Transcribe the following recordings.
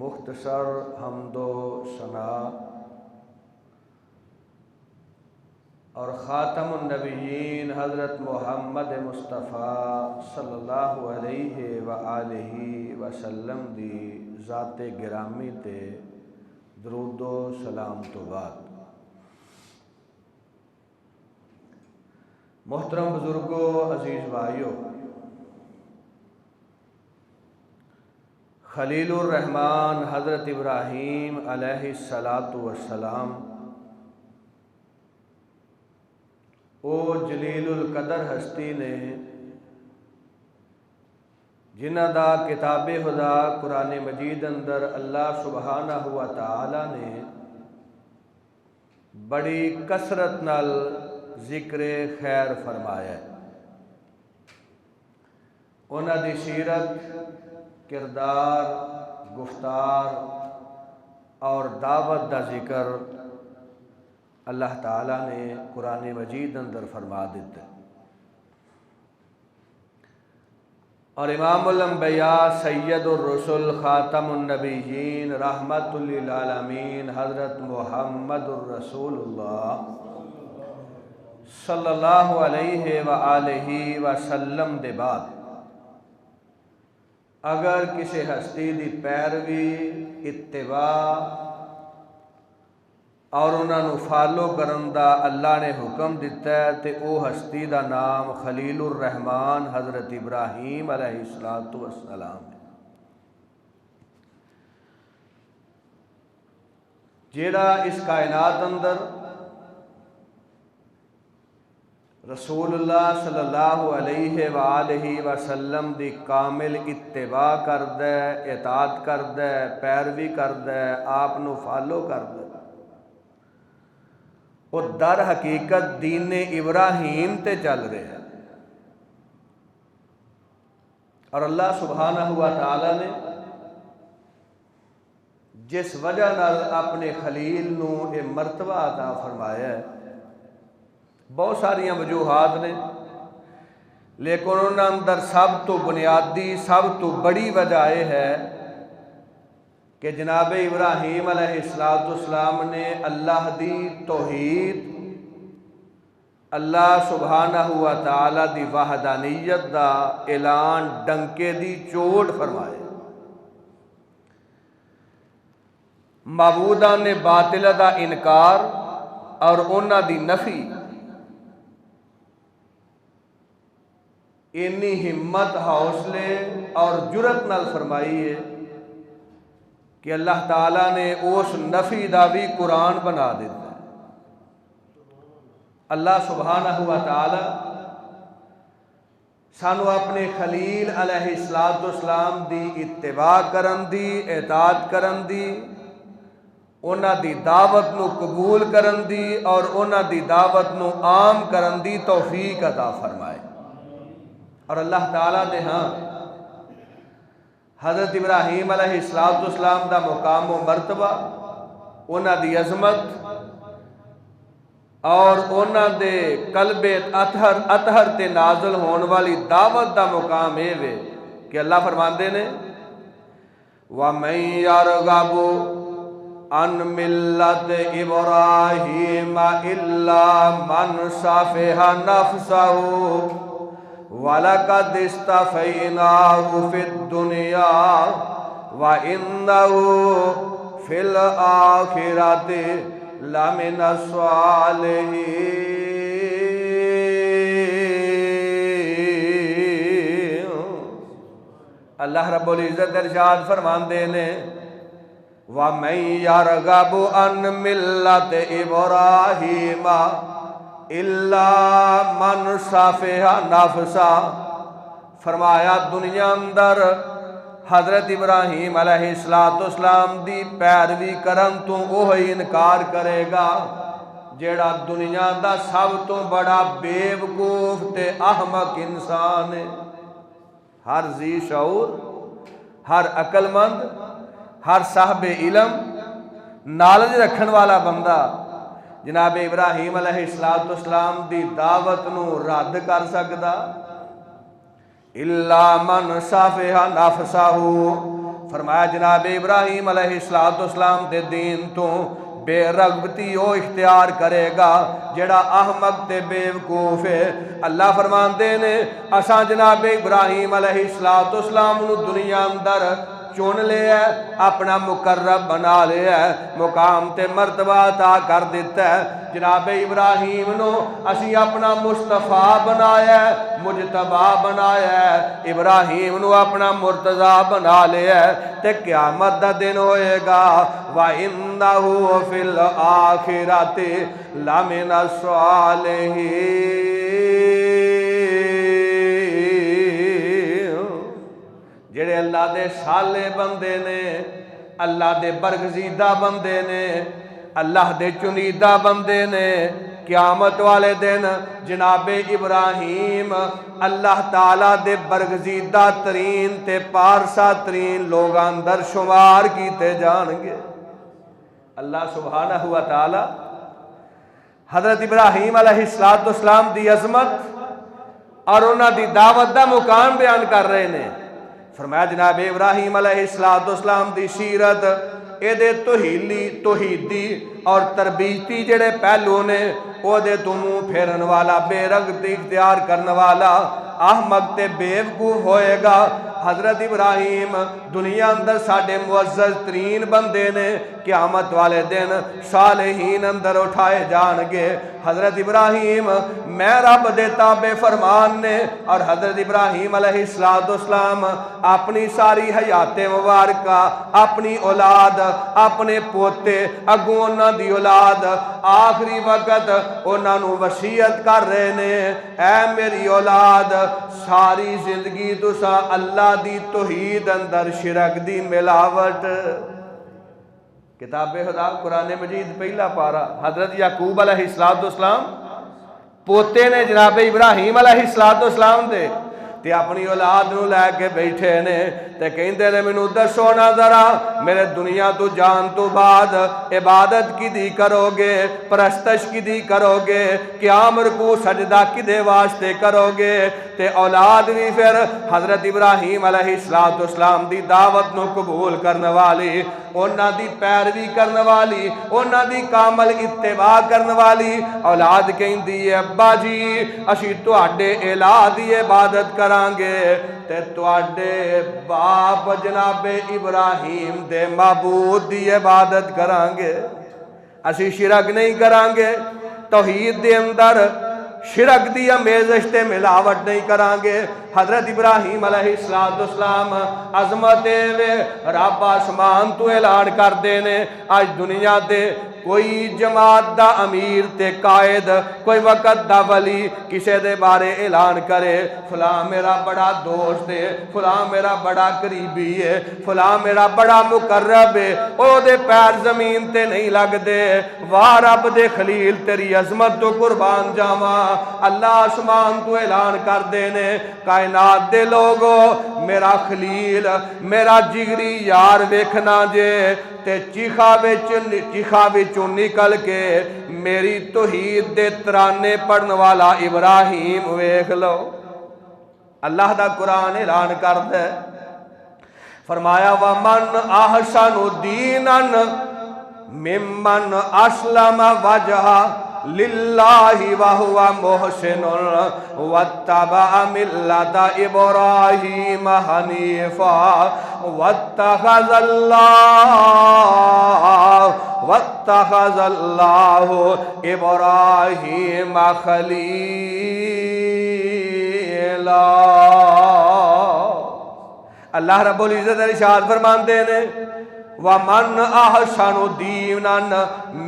مختصر حمد و ثنا اور خاتم النبیین حضرت محمد مصطفیٰ صلی اللہ علیہ وآلہ وسلم دی ذات گرامی تے درود و سلام تو بعد محترم بزرگوں، عزیز بھائیو، خلیل الرحمن حضرت ابراہیم علیہ السلام او جلیل القدر ہستی نے جنہ دا کتاب خدا قرآن مجید اندر اللہ سبحانہ و تعالی نے بڑی کثرت نال ذکر خیر فرمایا ہے۔ انہاں دی سیرت، کردار، گفتار اور دعوت دا ذکر اللہ تعالیٰ نے قرآن مجید اندر فرما دیتا ہے۔ اور امام الانبیاء سید الرسل خاتم النبیین رحمت للعالمین حضرت محمد الرسول اللہ صلی اللہ علیہ وآلہ وسلم دے بعد اگر کسی ہستی دی پیروی، اتباع اور انہاں نو فالو کرن دا اللہ نے حکم دیتا ہے تے او ہستی دا نام خلیل الرحمن حضرت ابراہیم علیہ السلام ہے، جیڑا اس کائنات اندر رسول اللہ صلی اللہ علیہ وآلہ وسلم دی کامل اتباع کردہ ہے، اطاعت کردہ ہے، پیروی کردہ ہے، آپ نو فالو کردہ ہے، اور در حقیقت دین ابراہیم تے چل رہے ہیں۔ اور اللہ سبحانہ و تعالی نے جس وجہ نال اپنے خلیل نو اے مرتبہ عطا فرمایا ہے، بہت ساریاں وجوہات نے، لیکن انہاں اندر سب تو بنیادی، سب تو بڑی وجہ یہ ہے کہ جناب ابراہیم علیہ السلام نے اللہ دی توحید، اللہ سبحانہ و تعالی دی وحدانیت دا اعلان ڈنکے دی چوٹ فرمائے۔ معبودان نے باطل دا انکار اور انہاں دی نفی انی ہمت، حوصلے اور جرت نال فرمائی ہے کہ اللہ تعالیٰ نے اس نفی دا بھی قرآن بنا دیتا ہے۔ اللہ سبحانہ و تعالی سانو اپنے خلیل علیہ السلام دی اتباع کرن دی، اطاعت کرن دی، انہاں دی دعوت نو قبول کرن دی اور انہاں دی دعوت نو عام کرن دی توفیق عطا فرمائے۔ اور اللہ تعالیٰ دے ہاں حضرت ابراہیم علیہ السلام دا مقام و مرتبہ، انہاں دی عظمت اور انہاں دے قلب اطہر تے نازل ہون والی دعوت دا مقام اے وے کہ اللہ فرماندے نے وَمَن يَرْغَبُ عَن مِلَّةِ إِبْرَاهِيمَ إِلَّا مَنْ سَفِهَ نَفْسَهُ وَلَقَدِ اسْتَفَيْنَاهُ فِي الدُّنْيَا وَإِنَّهُ فِي الْآخِرَةِ لَمِنَ الصَّالِحِينَ۔ اللہ رب العزت ارشاد فرماندے نے وَمَن يَرْغَبُ عَن مِلَّةِ إِبْرَاهِيمَ إِلَّا مَنْ سَفِهَ نَفْسَهُ، فرمایا دنیا اندر حضرت ابراہیم علیہ السلام دی پیروی کرن تو وہی انکار کرے گا جیڑا دنیا دا سب تو بڑا بیوقوف تے احمق انسان ہے۔ ہر ذی شعور، ہر عقل مند، ہر صاحب علم، نالج رکھن والا بندہ جناب ابراہیم علیہ السلام دی دعوت نو رد کر سکدا؟ الا من صافح نفسہ، فرمایا جناب ابراہیم علیہ السلام دے دین تو بے رغبتی او اختیار کرے گا جڑا احمق تے بیوقوف ہے۔ اللہ فرماندے نے اساں جناب ابراہیم علیہ السلام نو دنیا اندر چن لیا ہے، اپنا مقرب بنا لیا ہے، مقام تے مرتبہ عطا کر دیتا ہے۔ جناب ابراہیم نو اسی اپنا مصطفیٰ بنایا ہے، مجتبہ بنایا ہے، ابراہیم نو اپنا مرتضی بنا لیا ہے، تے قیامت دا دن ہوئے گا وَإِنَّهُ فِي الْآخِرَةِ لَمِنَ الصَّالِحِينَ۔ جڑے اللہ دے صالح بندے نے، اللہ دے برگزیدہ بندے نے، اللہ دے چنیدہ بندے نے، قیامت والے دن جناب ابراہیم اللہ تعالیٰ دے برگزیدہ ترین تے پارسا ترین لوگ اندر شمار کیتے جان گے۔ اللہ سبحانہ و تعالیٰ حضرت ابراہیم علیہ السلام دی عظمت اور انہاں دی دعوت دا مقام بیان کر رہے نے۔ فرمایا جناب ابراہیم علیہ السلام دی سیرت اے دے توحیدی اور تربیتی جڑے پہلو نے، او دے تو منہ پھیرن والا، بے رغبتی اختیار کرن والا، احمق تے بیوقوف ہوئے گا۔ حضرت ابراہیم دنیا اندر ساڑھے معزز ترین بندے نے، قیامت والے دن صالحین اندر اٹھائے جان گے۔ حضرت ابراہیم میں رب دے تابع فرمان نے، اور حضرت ابراہیم علیہ السلام اپنی ساری حیات مبارکہ، اپنی اولاد، اپنے پوتے، اگوں انہاں دی اولاد، آخری وقت انہاں نو وصیت کر رہے نے، اے میری اولاد ساری زندگی تسا اللہ دی توحید اندر شرک دی ملاوٹ۔ کتاب خدا قرآن مجید پہلا پارا حضرت یعقوب علیہ السلام پوتے نے جناب ابراہیم علیہ السلام دے تے اپنی اولاد نو لے کے بیٹھے نے تے کہندے نے مینوں دسو نا ذرا میرے دنیا تو جان تو بعد عبادت کی دی کرو گے، پرستش کی دی کرو گے، قیام رکوع سجدہ کی دے واسطے کرو گے؟ تے اولاد بھی پھر حضرت ابراہیم علیہ السلام دی دعوت نو قبول کرنے والی، انہاں دی پیروی کرنے والی، انہاں دی کامل اتباع کرنے والی اولاد کہندی ہے ابا جی اسی تواڈے الہ دی عبادت کرانگے تے تواڈے باپ جناب ابراہیم دے معبود دی عبادت کرانگے، اسی شرک نہیں کرانگے، توحید دے اندر شرک دی امیزش تے ملاوٹ نہیں کرانگے۔ حضرت ابراہیم علیہ السلام عظمت رب آسمان تو اعلان کر دینے، آج دنیا دے کوئی جماعت دا امیر تے قائد، کوئی وقت دا ولی کسے دے بارے اعلان کرے فلاں میرا بڑا دوست ہے، فلاں میرا بڑا قریبی ہے، فلاں میرا بڑا مقرب ہے، او دے پیر زمین تے نہیں لگ دے، واہ رب دے خلیل تیری عظمت تو قربان جاواں۔ اللہ آسمان تو اعلان کر دینے کائنات دے لوگو میرا خلیل میرا جگری یار ویکھنا جے تے چیخا وچوں نکل کے میری توحید دے ترانے پڑھن والا ابراہیم ویکھ لو۔ اللہ دا قرآن اعلان کردہ ہے، فرمایا وَمَنْ أَحْسَنُ دِينًا مِمَّنْ أَسْلَمَ وَجْهَهُ لِلَّهِ وَهُوَ مُحْسِنٌ وَاتَّبَعَ مِلَّةَ إِبْرَاهِيمَ حَنِيفًا وَاتَّخَذَ اللَّهُ إِبْرَاهِيمَ خَلِيلًا۔ اللہ رب العزت ارشاد فرماندے نے وَمَنْ أَحْسَنُ دِينًا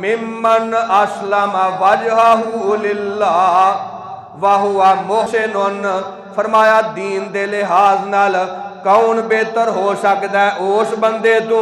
مِمَّنْ أَسْلَمَ وَجْهَهُ لِلَّهِ وَهُوَ مُحْسِنٌ، فرمایا دین دے لحاظ نال کون بہتر ہو سکتا ہے اس بندے تو